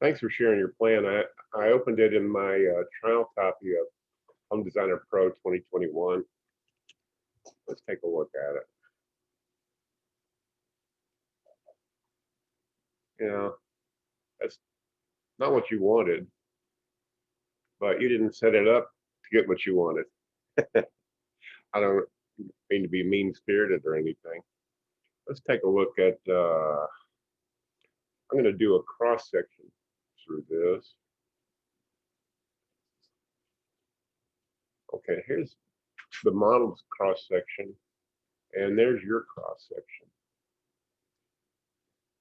Thanks for sharing your plan. I opened it in my trial copy of Home Designer Pro 2021. Let's take a look at it. Yeah, that's not what you wanted, but you didn't set it up to get what you wanted. I don't mean to be mean-spirited or anything. Let's take a look at, I'm going to do a cross-section through this. Okay, here's the model's cross-section, and there's your cross-section.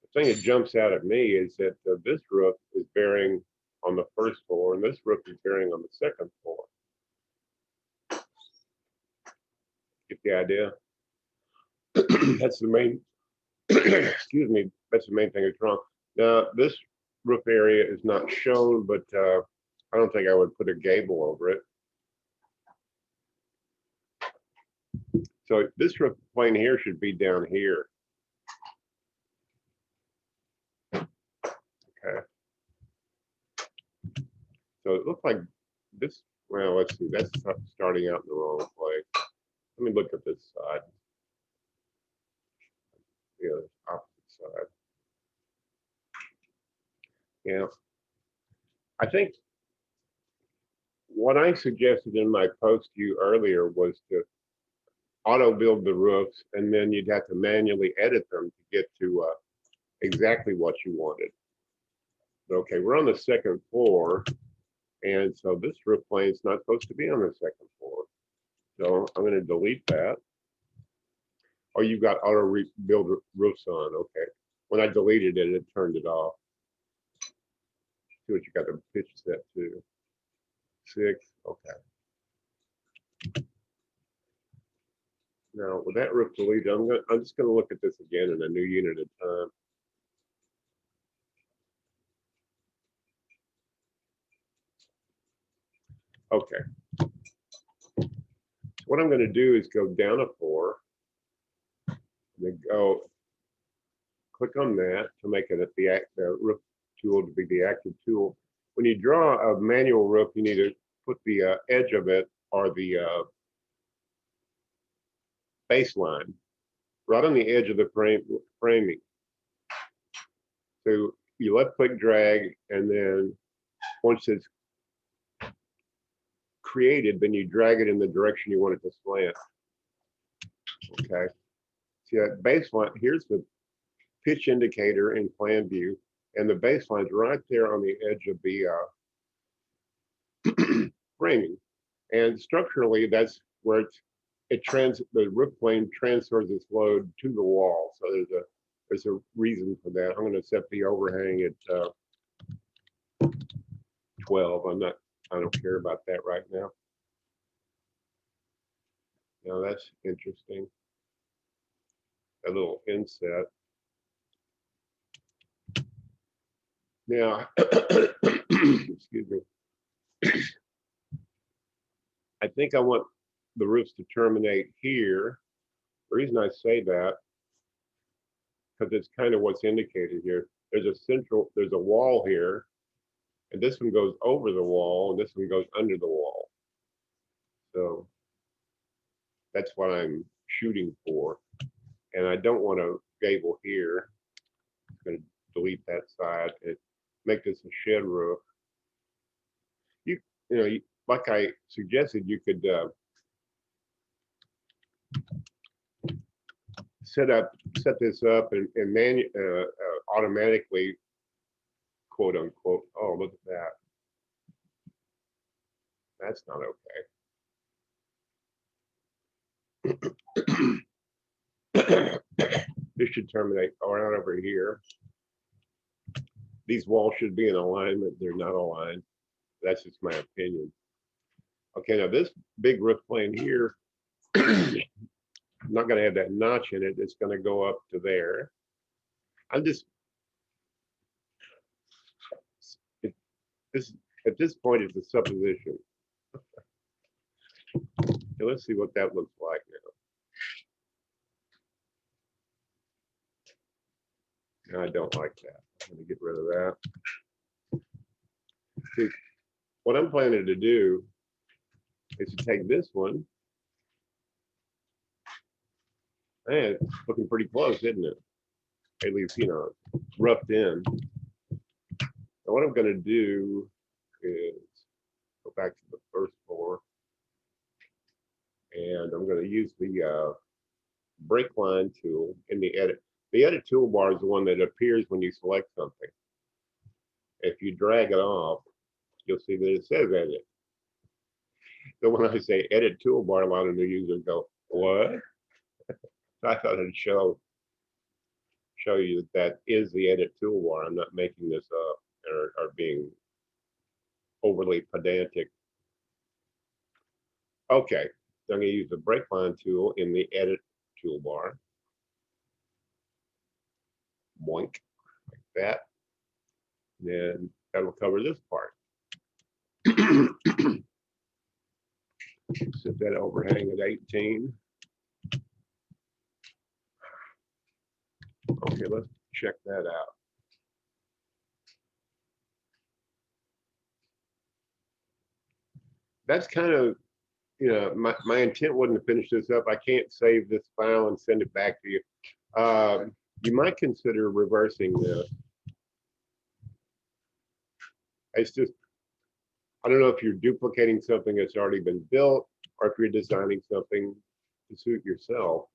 The thing that jumps out at me is that this roof is bearing on the first floor, and this roof is bearing on the second floor. Get the idea? That's the main, excuse me, that's the main thing that's wrong. Now, this roof area is not shown, but I don't think I would put a gable over it. So this roof plane here should be down here. Okay. So it looks like this, well, let's see, that's starting out in the wrong place. Let me look at this side. Yeah, opposite side. Yeah. I think what I suggested in my post to you earlier was to auto build the roofs, and then you'd have to manually edit them to get to exactly what you wanted. Okay, we're on the second floor, and so this roof plane is not supposed to be on the second floor. So I'm going to delete that. Oh, you've got auto rebuild roofs on. Okay. When I deleted it, it turned it off. See what you got the pitch set to. 6. Okay. Now with that roof deleted, I'm just going to look at this again in a new unit at a time. Okay. So what I'm going to do is go down a floor, and then go click on that to make it the roof tool to be the active tool. When you draw a manual roof, you need to put the edge of it or the baseline right on the edge of the framing. So you left click drag, and then once it's created, then you drag it in the direction you want it to slant. Okay. See that baseline, here's the pitch indicator in plan view, and the baseline's right there on the edge of the framing. And structurally, that's where the roof plane transfers its load to the wall. So there's a reason for that. I'm going to set the overhang at 12. I don't care about that right now. Now that's interesting. A little inset. Now, excuse me. I think I want the roofs to terminate here. The reason I say that, because it's kind of what's indicated here. There's a wall here, and this one goes over the wall, and this one goes under the wall. So that's what I'm shooting for. And I don't want a gable here. I'm going to delete that side and make this a shed roof. You know, like I suggested, you could set this up and automatically, quote unquote. Oh, look at that. That's not okay. This should terminate right over here. These walls should be in alignment. They're not aligned. That's just my opinion. Okay, now this big roof plane here, I'm not going to have that notch in it. It's going to go up to there. At this point, it's a supposition. Okay, let's see what that looks like now. I don't like that. I'm going to get rid of that. See, what I'm planning to do is to take this one, and it's looking pretty close, isn't it? At least, roughed in. And what I'm going to do is go back to the first floor, and I'm going to use the break line tool in the edit. The edit toolbar is the one that appears when you select something. If you drag it off, you'll see that it says edit. So when I say edit toolbar, a lot of new users go, what? I thought it'd show you that that is the edit toolbar. I'm not making this up or being overly pedantic. Okay, so I'm going to use the break line tool in the edit toolbar. Boink, like that. Then that'll cover this part. Set that overhang at 18. Okay, let's check that out. That's kind of, my intent wasn't to finish this up. I can't save this file and send it back to you. You might consider reversing this. It's just, I don't know if you're duplicating something that's already been built or if you're designing something to suit yourself.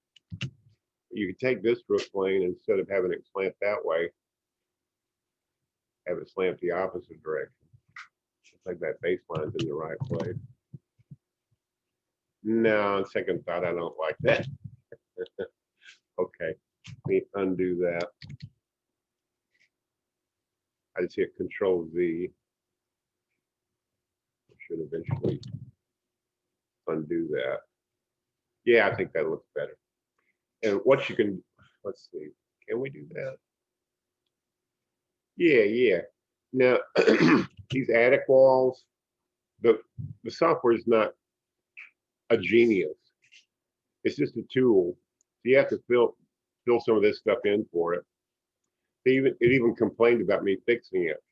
You could take this roof plane, instead of having it slant that way, have it slant the opposite direction. It's like that baseline's in the right place. No, on second thought, I don't like that. Okay, let me undo that. I just hit Control Z. Should eventually undo that. Yeah, I think that looks better. And what you can, let's see, can we do that? Yeah. Now, these attic walls, the software is not a genius. It's just a tool. So you have to fill some of this stuff in for it. It even complained about me fixing it.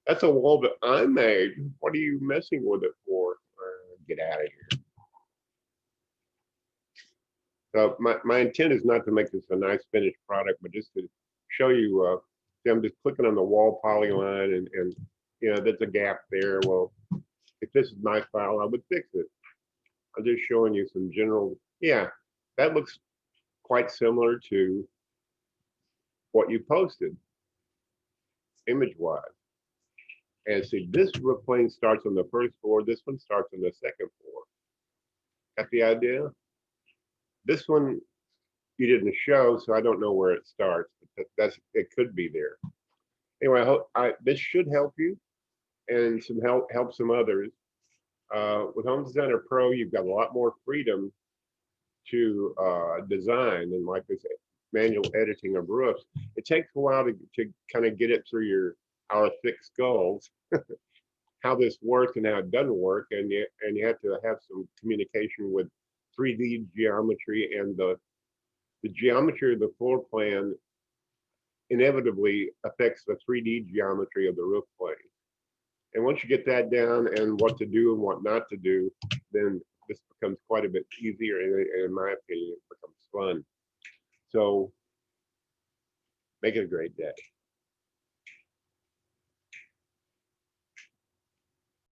That's a wall that I made. What are you messing with it for? Get out of here. So my intent is not to make this a nice finished product, but just to show you, see, I'm just clicking on the wall polyline and there's a gap there. Well, if this is my file, I would fix it. I'm just showing you some general, yeah, that looks quite similar to what you posted image-wise. And see, this roof plane starts on the first floor. This one starts on the second floor. Got the idea? This one you didn't show, so I don't know where it starts. But it could be there. Anyway, I hope this should help you and help some others. With Home Designer Pro, you've got a lot more freedom to design, and like this manual editing of roofs. It takes a while to kind of get it through our thick skulls how this works and how it doesn't work, and you have to have some communication with 3D geometry, and the geometry of the floor plan inevitably affects the 3D geometry of the roof plane. And once you get that down and what to do and what not to do, then this becomes quite a bit easier, and in my opinion, it becomes fun. So make it a great day.